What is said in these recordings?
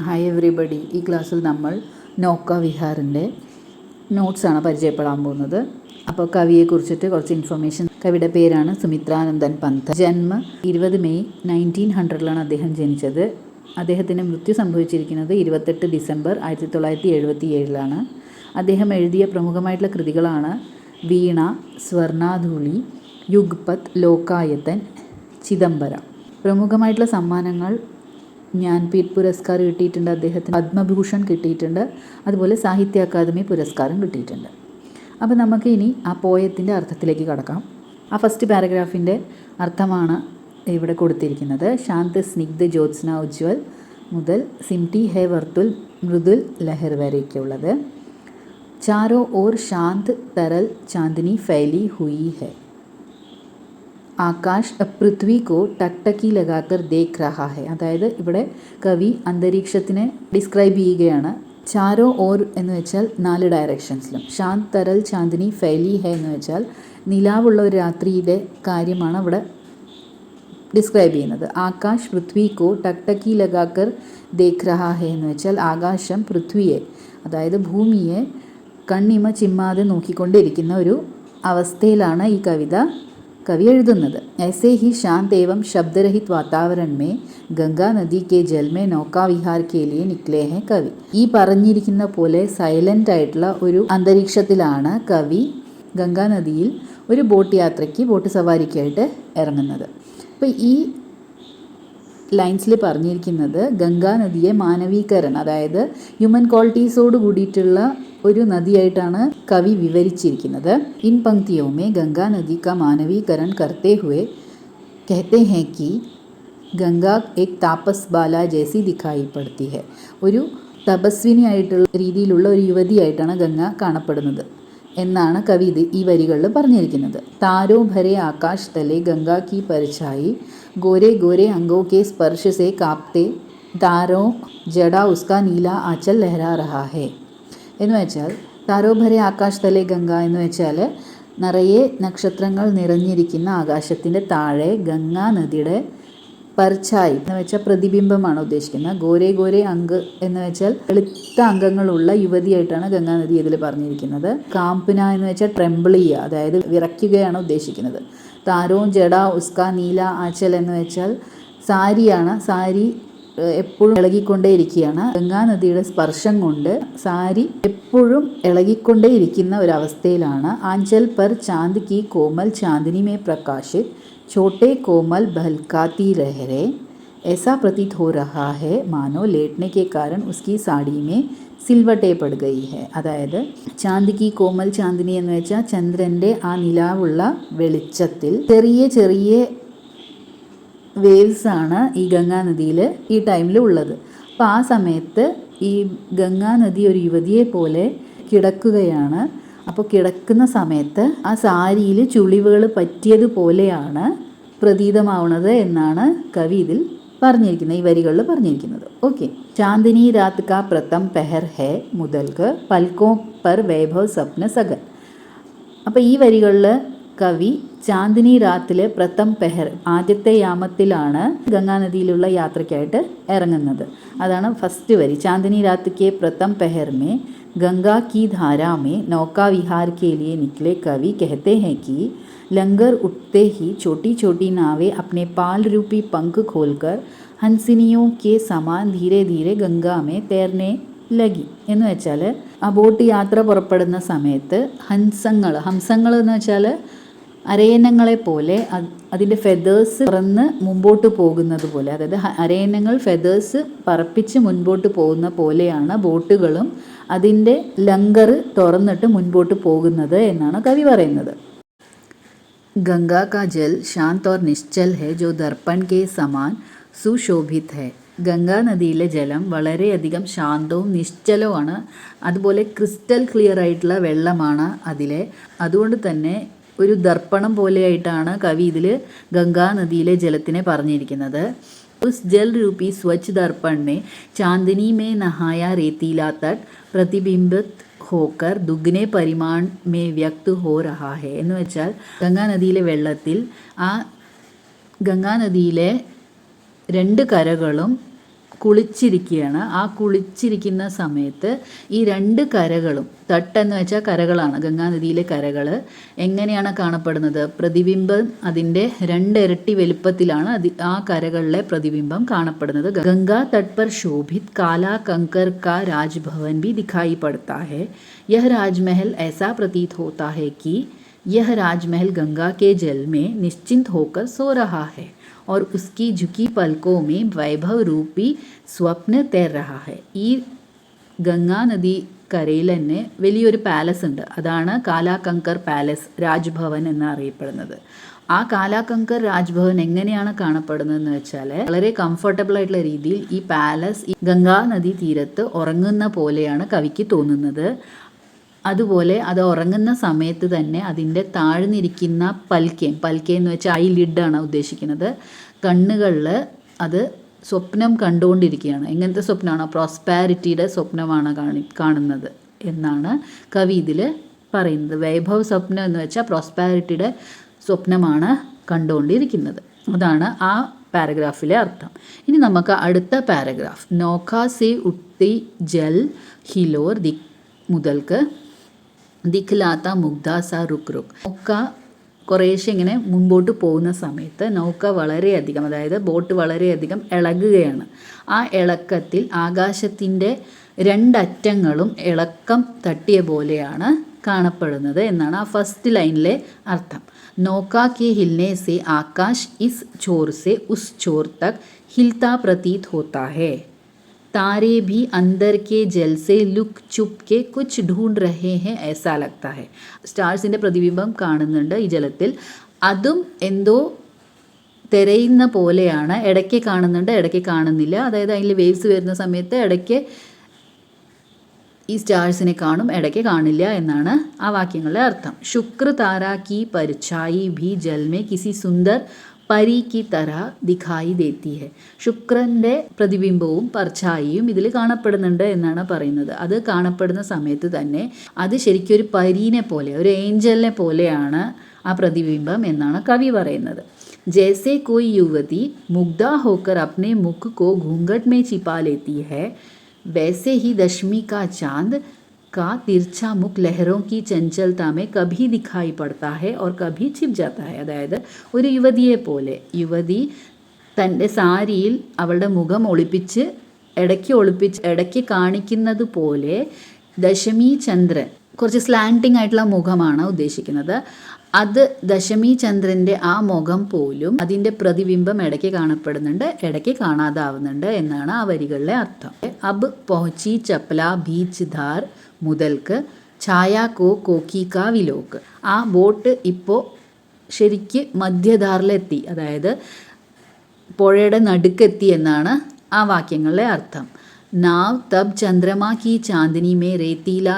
Hi everybody. ഈ ക്ലാസ്സിൽ നമ്മൾ നോക്ക വിഹാറിൻ്റെ നോട്ട്സാണ് പരിചയപ്പെടാൻ പോകുന്നത്. അപ്പോൾ കവിയെക്കുറിച്ചിട്ട് കുറച്ച് ഇൻഫർമേഷൻ. കവിയുടെ പേരാണ് സുമിത്രാനന്ദൻ പന്ത്. ജന്മ 20 മെയ് 1900 അദ്ദേഹം ജനിച്ചത്. അദ്ദേഹത്തിന് മൃത്യു സംഭവിച്ചിരിക്കുന്നത് 28 ഡിസംബർ 1977 അദ്ദേഹം എഴുതിയ പ്രമുഖമായിട്ടുള്ള കൃതികളാണ് വീണ, സ്വർണാധൂളി, യുഗ്പത്, ലോകായതൻ, ചിദംബരം. പ്രമുഖമായിട്ടുള്ള സമ്മാനങ്ങൾ ജ്ഞാൻപീഠ് പുരസ്കാർ കിട്ടിയിട്ടുണ്ട്, അദ്ദേഹത്തിന് പത്മഭൂഷൺ കിട്ടിയിട്ടുണ്ട്, അതുപോലെ സാഹിത്യ അക്കാദമി പുരസ്കാരം കിട്ടിയിട്ടുണ്ട്. അപ്പോൾ നമുക്ക് ഇനി ആ പോയത്തിൻ്റെ അർത്ഥത്തിലേക്ക് കടക്കാം. ആ ഫസ്റ്റ് പാരഗ്രാഫിൻ്റെ അർത്ഥമാണ് ഇവിടെ കൊടുത്തിരിക്കുന്നത്. ശാന്ത് സ്നിഗ്ധ ജ്യോത്സ്ന ഉജ്വൽ മുതൽ സിംറ്റി ഹെ വർത്തുൽ മൃദുൽ ലഹർ വരേക്കുള്ളത്. ചാരോ ഓർ ശാന്ത് തരൽ ചാന്ദിനി ഫൈലി ഹുയി ഹെ. ആകാശ് പൃഥ്വി കോ ടക്ടക്കി ലഗാക്കർ ദേഖ് രഹാ ഹെ. അതായത് ഇവിടെ കവി അന്തരീക്ഷത്തിനെ ഡിസ്ക്രൈബ് ചെയ്യുകയാണ്. ചാരോ ഓർ എന്ന് വെച്ചാൽ 4 ഡയറക്ഷൻസിലും. ശാന്ത് തരൽ ചാന്ദിനി ഫൈലി ഹെ എന്ന് വെച്ചാൽ നിലാവുള്ള ഒരു രാത്രിയുടെ കാര്യമാണ് ഇവിടെ ഡിസ്ക്രൈബ് ചെയ്യുന്നത്. ആകാശ് പൃഥ്വി കോ ടക്ടക്കി ലഗാക്കർ ദേഖ് രഹാ ഹെ എന്ന് വെച്ചാൽ ആകാശം പൃഥ്വിയെ, അതായത് ഭൂമിയെ കണ്ണിമ ചിമ്മാതെ നോക്കിക്കൊണ്ടിരിക്കുന്ന ഒരു അവസ്ഥയിലാണ് ഈ കവി എഴുതുന്നത്. ऐसे ही शांत एवं शब्दरहित वातावरण में गंगा नदी के जल में नौका विहार के लिए निकले हैं कवि. ഈ പറഞ്ഞിരിക്കുന്ന പോലെ സൈലൻ്റ് ആയിട്ടുള്ള ഒരു അന്തരീക്ഷത്തിലാണ് കവി ഗംഗാനദിയിൽ ഒരു ബോട്ട് സവാരിക്കായിട്ട് ഇറങ്ങുന്നത്. അപ്പോൾ ഈ ലൈൻസിൽ പറഞ്ഞിരിക്കുന്നത് ഗംഗാനദിയെ മാനവീകരണം, അതായത് ഹ്യൂമൻ ക്വാളിറ്റീസോട് കൂടിയിട്ടുള്ള ഒരു നദിയായിട്ടാണ് കവി വിവരിച്ചിരിക്കുന്നത്. ഇൻ പങ്ക്തിയോ മേ ഗംഗാ നദി കാ മാനവീകരൺ കർത്തേ ഹുए कहते हैं कि ഗംഗ एक താപസ് ബാല ജैसी ദിഖായി പടുത്തി ഹെ. ഒരു തപസ്വിനിയായിട്ടുള്ള രീതിയിലുള്ള ഒരു യുവതിയായിട്ടാണ് ഗംഗ കാണപ്പെടുന്നത് എന്നാണ് കവി ഈ വരികളിൽ പറഞ്ഞിരിക്കുന്നത്. താരോ ഭരെ ആകാശ് തലെ ഗംഗാ കി പരിഛായി गोरे गोरे अंगों के स्पर्श से कांपते താരോ ജഡ ഉസ്കാ നീല ആച്ചൽ ലഹരാ രഹാ ഹെ എന്ന് വെച്ചാൽ താരോ ഭരെ ആകാശ് തലെ ഗംഗ എന്ന് വെച്ചാൽ നിറയെ നക്ഷത്രങ്ങൾ നിറഞ്ഞിരിക്കുന്ന ആകാശത്തിൻ്റെ താഴെ ഗംഗാ നദിയുടെ പർച്ചായി എന്ന് വെച്ചാൽ പ്രതിബിംബമാണ് ഉദ്ദേശിക്കുന്നത്. ഗോരേ ഗോരേ അങ്ക് എന്ന് വെച്ചാൽ വെളുത്ത അംഗങ്ങളുള്ള യുവതിയായിട്ടാണ് ഗംഗാനദി ഇതിൽ പറഞ്ഞിരിക്കുന്നത്. കാംപന എന്ന് വെച്ചാൽ ട്രെമ്പിൾ ചെയ്യുക, അതായത് വിറയ്ക്കുകയാണ് ഉദ്ദേശിക്കുന്നത്. താരോ ജഡ ഉസ്കാ നീല ആച്ചൽ എന്ന് വെച്ചാൽ സാരിയാണ്, സാരി എപ്പോഴും ഇളകിക്കൊണ്ടേയിരിക്കുകയാണ്. ഗംഗാനദിയുടെ സ്പർശം കൊണ്ട് സാരി എപ്പോഴും ഇളകിക്കൊണ്ടേയിരിക്കുന്ന ഒരവസ്ഥയിലാണ്. ആഞ്ചൽ പർ ചാന്ദ് കി കോമൽ ചാന്ദിനി മേ പ്രകാശിത് छोटे कोमल बहलकाती लहरें ऐसा प्रतीत हो रहा है मानो लेटने के कारण उसकी साड़ी में സിൽവട്ടെ പട് ഗയി ഹെ. അതായത് ചാന്ദിക്ക് കോമൽ ചാന്ദിനി എന്ന് വെച്ചാൽ ചന്ദ്രൻ്റെ ആ നിലാവുള്ള വെളിച്ചത്തിൽ ചെറിയ ചെറിയ വേവ്സാണ് ഈ ഗംഗാനദിയിൽ ഈ ടൈമിൽ ഉള്ളത്. അപ്പോൾ ആ സമയത്ത് ഈ ഗംഗാനദി ഒരു യുവതിയെ പോലെ കിടക്കുകയാണ്. അപ്പോൾ കിടക്കുന്ന സമയത്ത് ആ സാരിയിൽ ചുളിവുകൾ പറ്റിയതുപോലെയാണ് പ്രതീതമാവുന്നത് എന്നാണ് കവി ഇതിൽ പറഞ്ഞിരിക്കുന്നത്, ഈ വരികളിൽ പറഞ്ഞിരിക്കുന്നത്. ഓക്കെ. ചാന്ദിനി രാത് കാ പ്രഥം പെഹർ ഹെ മുതൽക്ക് പൽക്കോ പർ വൈഭവ് സ്വപ്ന സഗൻ. അപ്പോൾ ഈ വരികളിൽ കവി ചാന്ദിനി രാത്തിലെ പ്രഥം പെഹർ, ആദ്യത്തെ യാമത്തിലാണ് ഗംഗാനദിയിലുള്ള യാത്രയ്ക്കായിട്ട് ഇറങ്ങുന്നത്. അതാണ് ഫസ്റ്റ് വരി. ചാന്ദിനി രാത് കെ പ്രഥം പെഹർ മേ गंगा की धारा में नौका विहार के लिए निकले कवि कहते हैं कि लंगर उठते ही छोटी छोटी नावें अपने पाल रूपी पंख खोलकर हंसिनियों के समान धीरे धीरे गंगा में तैरने लगी. എന്ന് വെച്ചാൽ ആ ബോട്ട് യാത്ര പുറപ്പെടുന്ന സമയത്ത് ഹംസങ്ങൾ എന്ന് വെച്ചാൽ അരയന്നങ്ങളെ പോലെ അതിൻ്റെ ഫെദേഴ്സ് പറന്ന് മുമ്പോട്ട് പോകുന്നത് പോലെ, അതായത് അരയന്നങ്ങൾ ഫെദേഴ്സ് പറപ്പിച്ച് മുൻപോട്ട് പോകുന്ന പോലെയാണ് ബോട്ടുകളും അതിൻ്റെ ലങ്കർ തുറന്നിട്ട് മുൻപോട്ട് പോകുന്നത് എന്നാണ് കവി പറയുന്നത്. ഗംഗാ കാ ജൽ ശാന്ത് ഓർ നിശ്ചൽ ഹെ ജോ ദർപ്പൺ കെ സമാൻ സുശോഭിത് ഹെ. ഗംഗാ നദിയിലെ ജലം വളരെയധികം ശാന്തവും നിശ്ചലവുമാണ്, അതുപോലെ ക്രിസ്റ്റൽ ക്ലിയർ ആയിട്ടുള്ള വെള്ളമാണ് അതിലെ. അതുകൊണ്ട് തന്നെ ഒരു ദർപ്പണം പോലെയായിട്ടാണ് കവി ഇതിൽ ഗംഗാ നദിയിലെ ജലത്തിനെ പറഞ്ഞിരിക്കുന്നത്. उस जल रूपी स्वच्छ दर्पण में चांदनी में नहाया रेतीला तट प्रतिबिंबित होकर दुगने परिमाण में व्यक्त हो रहा है എന്ന് വെച്ചാൽ ഗംഗാനദിയിലെ വെള്ളത്തിൽ ആ ഗംഗാനദിയിലെ 2 കരകളും കുളിച്ചിരിക്കുകയാണ്. ആ കുളിച്ചിരിക്കുന്ന സമയത്ത് ഈ രണ്ട് കരകളും, തട്ടെന്ന് വെച്ചാൽ കരകളാണ്, ഗംഗാനദിയിലെ കരകൾ എങ്ങനെയാണ് കാണപ്പെടുന്നത്? പ്രതിബിംബം അതിൻ്റെ 2 ഇരട്ടി വലുപ്പത്തിലാണ് ആ കരകളിലെ പ്രതിബിംബം കാണപ്പെടുന്നത്. ഗംഗാ തട്ട് पर शोभित काला कंकर का राजभवन भी दिखाई पड़ता है. यह राजमहल ऐसा प्रतीत होता है कि यह राजमहल गंगा के जल में निश्चिंत होकर सो रहा है और उसकी झुकी पलकों में वैभव रूपी स्वप्न तैर रहा है. ഈ ഗംഗാ നദി കരയിൽ തന്നെ വലിയൊരു പാലസ് ഉണ്ട്. അതാണ് കാലാകങ്കർ പാലസ്, രാജ്ഭവൻ എന്ന് അറിയപ്പെടുന്നത്. ആ കാലാകങ്കർ രാജ്ഭവൻ എങ്ങനെയാണ് കാണപ്പെടുന്നതെന്ന് വെച്ചാൽ വളരെ കംഫർട്ടബിൾ ആയിട്ടുള്ള രീതിയിൽ ഈ പാലസ് ഈ ഗംഗാ നദി തീരത്ത് ഉറങ്ങുന്ന പോലെയാണ് കവിക്ക് തോന്നുന്നത്. അതുപോലെ അത് ഉറങ്ങുന്ന സമയത്ത് തന്നെ അതിൻ്റെ താഴ്ന്നിരിക്കുന്ന പൽക്കെ എന്ന് വെച്ചാൽ ഐ ലിഡാണ് ഉദ്ദേശിക്കുന്നത്, കണ്ണുകളിൽ അത് സ്വപ്നം കണ്ടുകൊണ്ടിരിക്കുകയാണ്. എങ്ങനത്തെ സ്വപ്നമാണ്? പ്രോസ്പാരിറ്റിയുടെ സ്വപ്നമാണ് കാണുന്നത് എന്നാണ് കവി ഇതിൽ പറയുന്നത്. വൈഭവ് സ്വപ്നം എന്ന് വെച്ചാൽ പ്രോസ്പാരിറ്റിയുടെ സ്വപ്നമാണ് കണ്ടുകൊണ്ടിരിക്കുന്നത്. അതാണ് ആ പാരഗ്രാഫിലെ അർത്ഥം. ഇനി നമുക്ക് അടുത്ത പാരഗ്രാഫ്, നോഖ സെ ഉട്ടി ജൽ ഹിലോർ ദിക് മുതൽക്ക് ദിഖ്ലാത്ത മുഗ്ധ സ റുക് റുക്. നൗക്ക കുറേശ്ശെ ഇങ്ങനെ മുൻപോട്ട് പോകുന്ന സമയത്ത് നൗക്ക വളരെയധികം, അതായത് ബോട്ട് വളരെയധികം ഇളകുകയാണ്. ആ ഇളക്കത്തിൽ ആകാശത്തിൻ്റെ 2 അറ്റങ്ങളും ഇളക്കം തട്ടിയ പോലെയാണ് കാണപ്പെടുന്നത് എന്നാണ് ആ ഫസ്റ്റ് ലൈനിലെ അർത്ഥം. नौका के हिलने से आकाश इस छोर से उस छोर तक हिलता प्रतीत होता है. तारे भी अंदर के जल से लुक चुप के कुछ ढूंढ रहे हैं ऐसा लगता है. സ്റ്റാർസിൻ്റെ പ്രതിബിംബം കാണുന്നുണ്ട് ഈ ജലത്തിൽ. അതും എന്തോ തിരയുന്ന പോലെയാണ്. ഇടയ്ക്ക് കാണുന്നുണ്ട്, ഇടയ്ക്ക് കാണുന്നില്ല. അതായത് അതിൽ വേവ്സ് വരുന്ന സമയത്ത് ഇടയ്ക്ക് ഈ സ്റ്റാർസിനെ കാണും, ഇടയ്ക്ക് കാണില്ല എന്നാണ് ആ വാക്യങ്ങളുടെ അർത്ഥം. ശുക്ര താര കി പരിഛായി ഭി ജൽ മേ കിസി സുന്ദർ പരി കി തര ദിഖായി ദേത്തി ഹെ. ശുക്രൻ്റെ പ്രതിബിംബവും പർഛായിയും ഇതിൽ കാണപ്പെടുന്നുണ്ട് എന്നാണ് പറയുന്നത്. അത് കാണപ്പെടുന്ന സമയത്ത് തന്നെ അത് ശരിക്കും ഒരു പരീനെ പോലെ, ഒരു ഏഞ്ചലിനെ പോലെയാണ് ആ പ്രതിബിംബം എന്നാണ് കവി പറയുന്നത്. ജैसे कोई युवती मुग्धा होकर अपने मुख को घूंघट में छिपा लेती है, वैसे ही दशमी का चांद का तिरछा मुख लहरों की चंचलता में कभी दिखाई पड़ता है और कभी छिप जाता है. അതായത് ഒരു യുവതിയെ പോലെ, യുവതി തൻ്റെ സാരിയിൽ അവളുടെ മുഖം ഒളിപ്പിച്ച് ഇടയ്ക്ക് കാണിക്കുന്നത് പോലെ ദശമി ചന്ദ്രൻ, കുറച്ച് സ്ലാൻറ്റിംഗ് ആയിട്ടുള്ള മുഖമാണ് ഉദ്ദേശിക്കുന്നത്. അത് ദശമി ചന്ദ്രൻ്റെ ആ മുഖം പോലും അതിൻ്റെ പ്രതിബിംബം ഇടയ്ക്ക് കാണപ്പെടുന്നുണ്ട്, ഇടയ്ക്ക് കാണാതാവുന്നുണ്ട് എന്നാണ് ആ വരികളിലെ അർത്ഥം. അബ് പഹുച്ചി ചപ്പല ബീച്ച് ധാർ മുതൽക്ക് ഛായാക്കോ കോക്കി കാ വിലോക്ക്. ആ ബോട്ട് ഇപ്പോൾ ശരിക്ക് മധ്യധാറിലെത്തി, അതായത് പുഴയുടെ നടുക്കെത്തി എന്നാണ് ആ വാക്യങ്ങളിലെ അർത്ഥം. നാവ് തബ് ചന്ദ്രമാ കി ചാന്ദിനി മേ റേത്തീല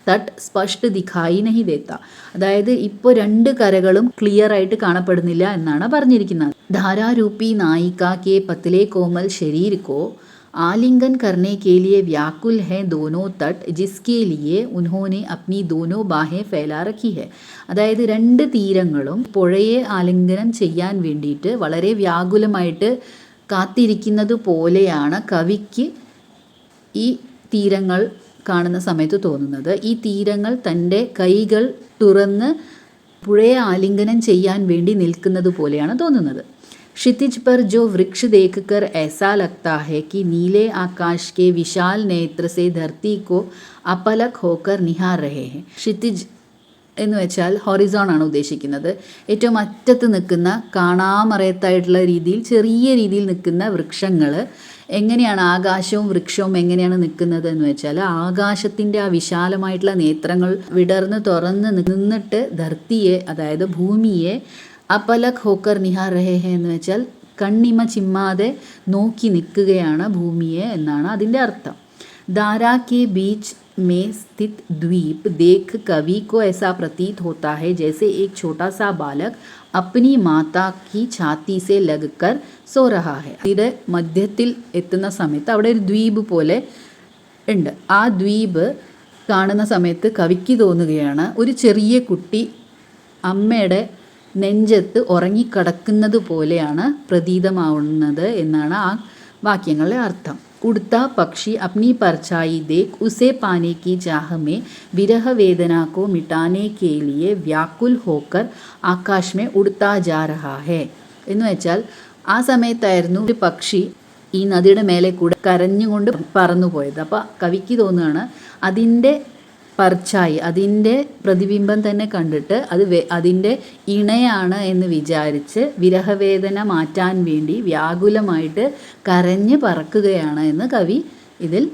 തട്ട് സ്പഷ്ട ദിഖായി നഹി ദേത്ത. അതായത് ഇപ്പോൾ 2 കരകളും ക്ലിയർ ആയിട്ട് കാണപ്പെടുന്നില്ല എന്നാണ് പറഞ്ഞിരിക്കുന്നത്. ധാരാരൂപി നായിക കെ പത്ലെ കോമൽ ശരീർ കോ ആലിംഗൻ करने के लिए व्याकुल है दोनों तट जिसके लिए उन्होंने अपनी दोनों बाहें फैला रखी है. അതായത് 2 തീരങ്ങളും പുഴയെ ആലിംഗനം ചെയ്യാൻ വേണ്ടിയിട്ട് വളരെ വ്യാകുലമായിട്ട് കാത്തിരിക്കുന്നത് പോലെയാണ് കവിക്ക് ഈ തീരങ്ങൾ കാണുന്ന സമയത്ത് തോന്നുന്നത്. ഈ തീരങ്ങൾ തൻ്റെ കൈകൾ തുറന്ന് പുഴയെ ആലിംഗനം ചെയ്യാൻ വേണ്ടി നിൽക്കുന്നത് പോലെയാണ് തോന്നുന്നത്. क्षितिज पर जो वृक्ष देखकर ऐसा लगता है कि नीले आकाश के विशाल नेत्र से धरती को अपलक होकर निहार रहे हैं. क्षितिജ് എന്ന് വെച്ചാൽ ഹൊറിസോൺ ആണ് ഉദ്ദേശിക്കുന്നത്. ഏറ്റവും അറ്റത്ത് നിൽക്കുന്ന, കാണാമറയത്തായിട്ടുള്ള രീതിയിൽ, ചെറിയ രീതിയിൽ നിൽക്കുന്ന വൃക്ഷങ്ങൾ എങ്ങനെയാണ്, ആകാശവും വൃക്ഷവും എങ്ങനെയാണ് നിൽക്കുന്നത് എന്ന് വെച്ചാൽ ആകാശത്തിൻ്റെ ആ വിശാലമായിട്ടുള്ള നേത്രങ്ങൾ വിടർന്ന് തുറന്ന് നിന്നിട്ട് ധർത്തിയെ, അതായത് ഭൂമിയെ അപലക് ഹോക്കർ നിഹാർ രഹേ ഹെ എന്ന് വെച്ചാൽ കണ്ണിമ ചിമ്മാതെ നോക്കി നിൽക്കുകയാണ് ഭൂമിയെ എന്നാണ് അതിൻ്റെ അർത്ഥം. दारा के बीच में स्थित द्वीप देख कवि को ऐसा प्रतीत होता है जैसे एक छोटा सा बालक अपनी माता की छाती से लगकर सो रहा है. ഇതിൻ്റെ മധ്യത്തിൽ എത്തുന്ന സമയത്ത് അവിടെ ഒരു ദ്വീപ് പോലെ ഉണ്ട്. ആ ദ്വീപ് കാണുന്ന സമയത്ത് കവിക്ക് തോന്നുകയാണ് ഒരു ചെറിയ കുട്ടി അമ്മയുടെ നെഞ്ചത്ത് ഉറങ്ങിക്കിടക്കുന്നത് പോലെയാണ് പ്രതീതമാവുന്നത് എന്നാണ് ആ വാക്യങ്ങളുടെ അർത്ഥം. उड़ता पक्षी अपनी परछाई देख उसे पाने की चाह में विरह वेदना को मिटाने के लिए व्याकुल होकर आकाश में उड़ता जा रहा है എന്ന് വെച്ചാൽ ആ സമയത്തായിരുന്നു ഒരു പക്ഷി ഈ നദിയുടെ മേലെ കൂടെ കരഞ്ഞുകൊണ്ട് പറന്നു പോയത്. അപ്പോൾ കവിക്ക് തോന്നുകയാണ് അതിൻ്റെ പർച്ചായി, അതിൻ്റെ പ്രതിബിംബം തന്നെ കണ്ടിട്ട് അത് അതിൻ്റെ ഇണയാണ് എന്ന് വിചാരിച്ച് വിരഹവേദന മാറ്റാൻ വേണ്ടി വ്യാകുലമായിട്ട് കരഞ്ഞ് പറക്കുകയാണ് എന്ന് കവി ഇതിൽ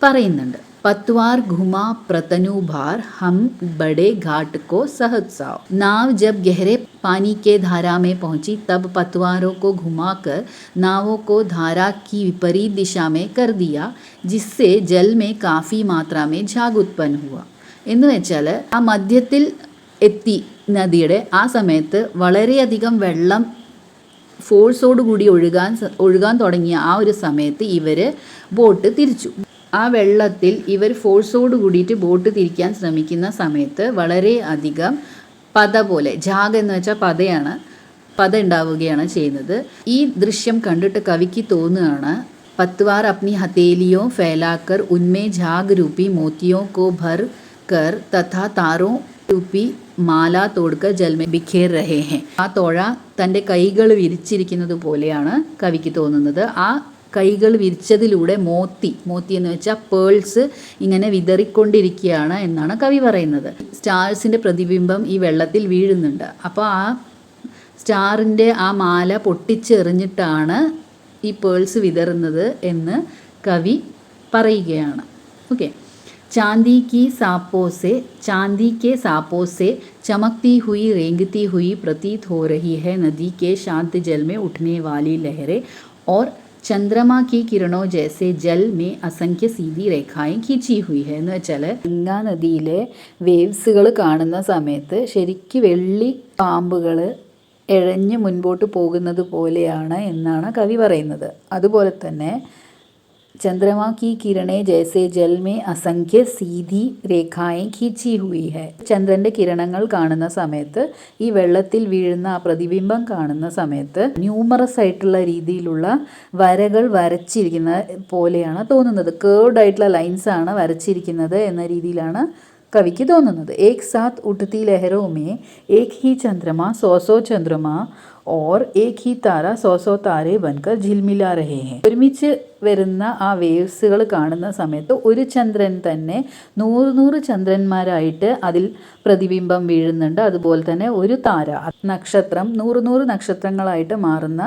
പറയുന്നുണ്ട്. पतवार घुमा प्रतनु भार हम बड़े घाट को सहसाओ. नाव जब गहरे पानी के धारा में पहुंची तब पतवारों को घुमाकर नावों को धारा की विपरीत दिशा में कर दिया जिससे जल में काफ़ी मात्रा में झाग उत्पन्न हुआ. എന്ന് വെച്ചാൽ ആ മധ്യത്തിൽ എത്തി നദിയുടെ ആ സമയത്ത് വളരെയധികം വെള്ളം ഫോഴ്സോടുകൂടി ഒഴുകാൻ തുടങ്ങിയ ആ ഒരു സമയത്ത് ഇവർ ബോട്ട് തിരിച്ചു. ആ വെള്ളത്തിൽ ഇവർ ഫോഴ്സോട് കൂടിയിട്ട് ബോട്ട് തിരിക്കാൻ ശ്രമിക്കുന്ന സമയത്ത് വളരെ അധികം പത പോലെ, ജാഗ് എന്ന് വെച്ചാൽ പതയാണ്, പത ഉണ്ടാവുകയാണ് ചെയ്യുന്നത്. ഈ ദൃശ്യം കണ്ടിട്ട് കവിക്ക് തോന്നുകയാണ് പത്വാർ അപ്നി ഹത്തേലിയോ ഫൈലാക്കർ ഉന്മേ ജാഗ് രൂപി മോത്തിയോ കോ ഭർ കർ തഥാ താരോ രൂപി മാല തോടുക്കർ ജൽമേ ബിഖേർ രഹേ ഹെ. ആ തോഴ തൻ്റെ കൈകൾ വിരിച്ചിരിക്കുന്നത് പോലെയാണ് കവിക്ക് തോന്നുന്നത്. ആ കൈകൾ വിരിച്ചതിലൂടെ മോത്തി എന്ന് വെച്ചാൽ പേൾസ് ഇങ്ങനെ വിതറിക്കൊണ്ടിരിക്കുകയാണ് എന്നാണ് കവി പറയുന്നത്. സ്റ്റാർസിൻ്റെ പ്രതിബിംബം ഈ വെള്ളത്തിൽ വീഴുന്നുണ്ട്. അപ്പോൾ ആ സ്റ്റാറിൻ്റെ ആ മാല പൊട്ടിച്ചെറിഞ്ഞിട്ടാണ് ഈ പേൾസ് വിതറുന്നത് എന്ന് കവി പറയുകയാണ്. ഓക്കെ. चांदी के सांपों से चमकती हुई रेंगती हुई प्रतीत हो रही है नदी के शांत जल में उठने वाली लहरें और चंद्रमा की किरणों जैसे जल में असंख्य सीधी रेखाएं खींची हुई है. എന്ന് വെച്ചാൽ ഗംഗാ നദിയിലെ വേവ്സുകൾ കാണുന്ന സമയത്ത് ശരിക്കും വെള്ളി പാമ്പുകൾ എഴഞ്ഞ് മുൻപോട്ട് പോകുന്നത് പോലെയാണ് എന്നാണ് കവി പറയുന്നത്. അതുപോലെ തന്നെ चंद्रमा की किरणें जैसे जल में असंख्य सीधी രേഖായേ ഖീച്ചി ഹുയി ഹെ. ചന്ദ്രൻ്റെ കിരണങ്ങൾ കാണുന്ന സമയത്ത് ഈ വെള്ളത്തിൽ വീഴുന്ന ആ പ്രതിബിംബം കാണുന്ന സമയത്ത് ന്യൂമറസ് ആയിട്ടുള്ള രീതിയിലുള്ള വരകൾ വരച്ചിരിക്കുന്ന പോലെയാണ് തോന്നുന്നത്. കേർവ്ഡ് ആയിട്ടുള്ള ലൈൻസ് ആണ് വരച്ചിരിക്കുന്നത് എന്ന രീതിയിലാണ് കവിക്ക് തോന്നുന്നത്. ഏക് സാത്ത് ഉഠത്തി ലഹരോं में एक ही चंद्रमा 100 चंद्रमा और एक ही तारा 100 तारे बनकर झिलमिला रहे हैं. ഒരുമിച്ച് വരുന്ന ആ വേവ്സുകൾ കാണുന്ന സമയത്ത് ഒരു ചന്ദ്രൻ തന്നെ 100 ചന്ദ്രന്മാരായിട്ട് അതിൽ പ്രതിബിംബം വീഴുന്നുണ്ട്. അതുപോലെ തന്നെ ഒരു താര, നക്ഷത്രം 100 നക്ഷത്രങ്ങളായിട്ട് മാറുന്ന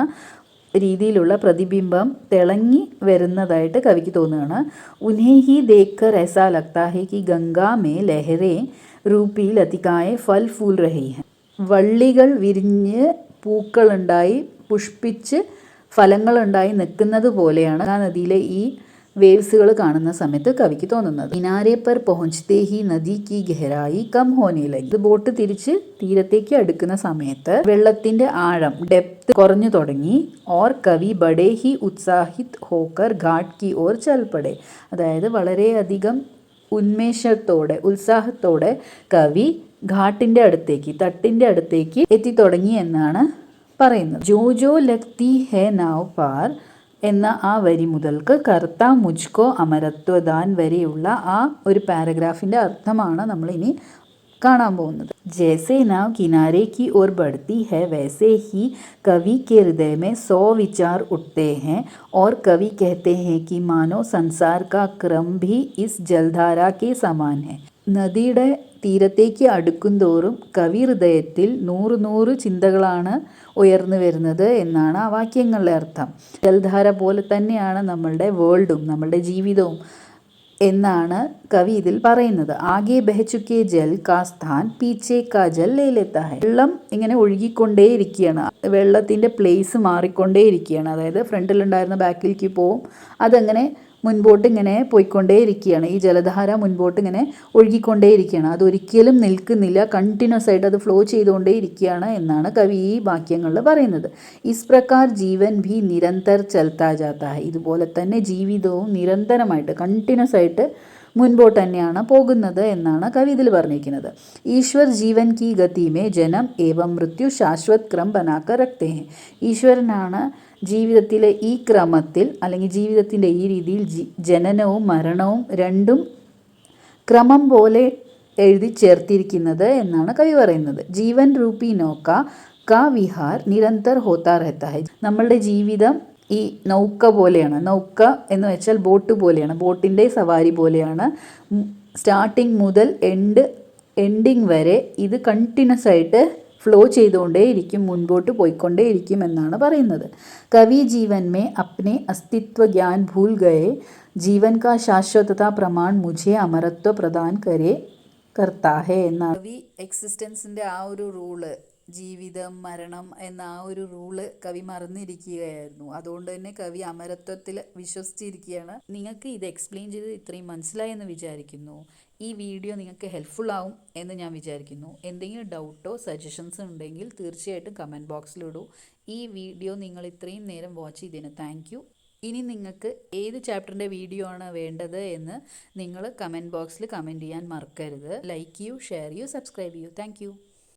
രീതിയിലുള്ള പ്രതിബിംബം തിളങ്ങി വരുന്നതായിട്ട് കവിക്ക് തോന്നുകയാണ്. ഉൻഹേ ഹി ദേഖ്കർ ऐसा लगता है कि गंगा में लहरें रूपी लतिकाएं फल फूल रही हैं. വള്ളികൾ വിരിഞ്ഞ് പൂക്കളുണ്ടായി പുഷ്പിച്ച് ഫലങ്ങളുണ്ടായി നിൽക്കുന്നത് പോലെയാണ് ആ നദിയിലെ ഈ വേവ്സുകൾ കാണുന്ന സമയത്ത് കവിക്ക് തോന്നുന്നത്. കിനാരെ പർ പहुंचते ही നദി की गहराई कम होने लगी. ബോട്ട് തിരിച്ച് തീരത്തേക്ക് അടുക്കുന്ന സമയത്ത് വെള്ളത്തിന്റെ ആഴം, ഡെപ്ത് കുറഞ്ഞു തുടങ്ങി. और कवि बड़े ही उत्साहित होकर घाट की ओर चल पड़े. അതായത് വളരെയധികം ഉന്മേഷത്തോടെ, ഉത്സാഹത്തോടെ കവി ഘാട്ടിൻ്റെ അടുത്തേക്ക്, തട്ടിൻ്റെ അടുത്തേക്ക് എത്തിത്തുടങ്ങി എന്നാണ് പറയുന്നത്. ജോ ജോ ലഗ്തി ഹെ നാവ് പാർ എന്ന ആ വരി മുതൽക്ക് കർത്ത മുജ്കോ അമരത്വദാൻ വരെയുള്ള ആ ഒരു പാരഗ്രാഫിൻ്റെ അർത്ഥമാണ് നമ്മളിനി കാണാൻ പോകുന്നത്. ജैसे नाव किनारे की ओर बढ़ती है वैसे ही कवि के हृदय में 100 विचार उठते हैं और कवि कहते हैं कि मानो संसार का क्रम भी इस जलधारा के समान है. നദിയുടെ തീരത്തേക്ക് അടുക്കുന്തോറും കവി ഹൃദയത്തിൽ 100 ചിന്തകളാണ് ഉയർന്നു വരുന്നത് എന്നാണ് ആ വാക്യങ്ങളുടെ അർത്ഥം. ജലധാര പോലെ തന്നെയാണ് നമ്മളുടെ വേൾഡും നമ്മളുടെ ജീവിതവും എന്നാണ് കവി ഇതിൽ പറയുന്നത്. ആകെ ബഹചുക്കെ ജൽ കാ സ്ഥാൻ പീച്ചെ കാ ജൽ ലേ ലേത്താ ഹൈ. വെള്ളം ഇങ്ങനെ ഒഴുകിക്കൊണ്ടേയിരിക്കുകയാണ്, വെള്ളത്തിൻ്റെ പ്ലേസ് മാറിക്കൊണ്ടേയിരിക്കുകയാണ്. അതായത് ഫ്രണ്ടിലുണ്ടായിരുന്ന ബാക്കിലേക്ക് പോവും, അതങ്ങനെ മുൻപോട്ട് ഇങ്ങനെ പോയിക്കൊണ്ടേയിരിക്കുകയാണ്. ഈ ജലധാര മുൻപോട്ട് ഇങ്ങനെ ഒഴുകിക്കൊണ്ടേയിരിക്കുകയാണ്, അതൊരിക്കലും നിൽക്കുന്നില്ല, കണ്ടിന്യൂസ് ആയിട്ട് അത് ഫ്ലോ ചെയ്തുകൊണ്ടേയിരിക്കുകയാണ് എന്നാണ് കവി ഈ വാക്യങ്ങളിൽ പറയുന്നത്. ഇസ് പ്രകാർ ജീവൻ ഭി നിരന്തർ ചൽത്താ ജാത്താ ഹൈ. ഇതുപോലെ തന്നെ ജീവിതവും നിരന്തരമായിട്ട് കണ്ടിന്യൂസ് ആയിട്ട് മുൻപോട്ട് തന്നെയാണ് പോകുന്നത് എന്നാണ് കവി ഇതിൽ പറഞ്ഞിരിക്കുന്നത്. ഈശ്വർ ജീവൻ കി ഗതി മേ ജനം ഏവം മൃത്യു ശാശ്വത് ക്രം ബനാക്കർ രഖ്തേ ഹെ. ഈശ്വരനാണ് ജീവിതത്തിലെ ഈ ക്രമത്തിൽ അല്ലെങ്കിൽ ജീവിതത്തിൻ്റെ ഈ രീതിയിൽ ജനനവും മരണവും രണ്ടും ക്രമം പോലെ എഴുതി ചേർത്തിരിക്കുന്നത് എന്നാണ് കവി പറയുന്നത്. ജീവൻ രൂപി നൗക കാ വിഹാർ നിരന്തർ ഹോത്താ രഹത്താ ഹൈ. നമ്മളുടെ ജീവിതം ഈ നൗക്ക പോലെയാണ്. നൗക്ക എന്ന് വെച്ചാൽ ബോട്ട് പോലെയാണ്, ബോട്ടിൻ്റെ സവാരി പോലെയാണ്. സ്റ്റാർട്ടിങ് മുതൽ എൻഡിങ് വരെ ഇത് കണ്ടിന്യൂസ് ആയിട്ട് ഫ്ലോ ചെയ്തുകൊണ്ടേയിരിക്കും, മുൻപോട്ട് പോയിക്കൊണ്ടേയിരിക്കും എന്നാണ് പറയുന്നത്. കവി ജീവൻ മേ അപ്നെ അസ്തിത്വ ജ്ഞാൻ ഭൂൽ ഗയേ, ജീവൻ കാ ശാശ്വതതാ പ്രമാൺ മുझे അമരത്വ പ്രദാൻ കർത്താ ഹേ എന്നാണ്. കവി എക്സിസ്റ്റൻസിൻ്റെ ആ ഒരു റൂള്, ജീവിതം മരണം എന്ന ആ ഒരു റൂള് കവി മറന്നിരിക്കുകയായിരുന്നു. അതുകൊണ്ട് തന്നെ കവി അമരത്വത്തിൽ വിശ്വസിച്ചിരിക്കുകയാണ്. നിങ്ങൾക്ക് ഇത് എക്സ്പ്ലെയിൻ ചെയ്ത് ഇത്രയും മനസ്സിലായെന്ന് വിചാരിക്കുന്നു. ഈ വീഡിയോ നിങ്ങൾക്ക് ഹെൽപ്ഫുൾ ആവും എന്ന് ഞാൻ വിചാരിക്കുന്നു. എന്തെങ്കിലും ഡൗട്ടോ സജഷൻസ് ഉണ്ടെങ്കിൽ തീർച്ചയായിട്ടും കമൻറ്റ് ബോക്സിലിടൂ. ഈ വീഡിയോ നിങ്ങൾ ഇത്രയും നേരം വാച്ച് ചെയ്തതിന് താങ്ക് യു. ഇനി നിങ്ങൾക്ക് ഏത് ചാപ്റ്ററിൻ്റെ വീഡിയോ ആണ് വേണ്ടത് എന്ന് നിങ്ങൾ കമൻറ്റ് ബോക്സിൽ കമൻറ്റ് ചെയ്യാൻ മറക്കരുത്. ലൈക്ക് ചെയ്യൂ, ഷെയർ ചെയ്യൂ, സബ്സ്ക്രൈബ് ചെയ്യൂ. Thank you.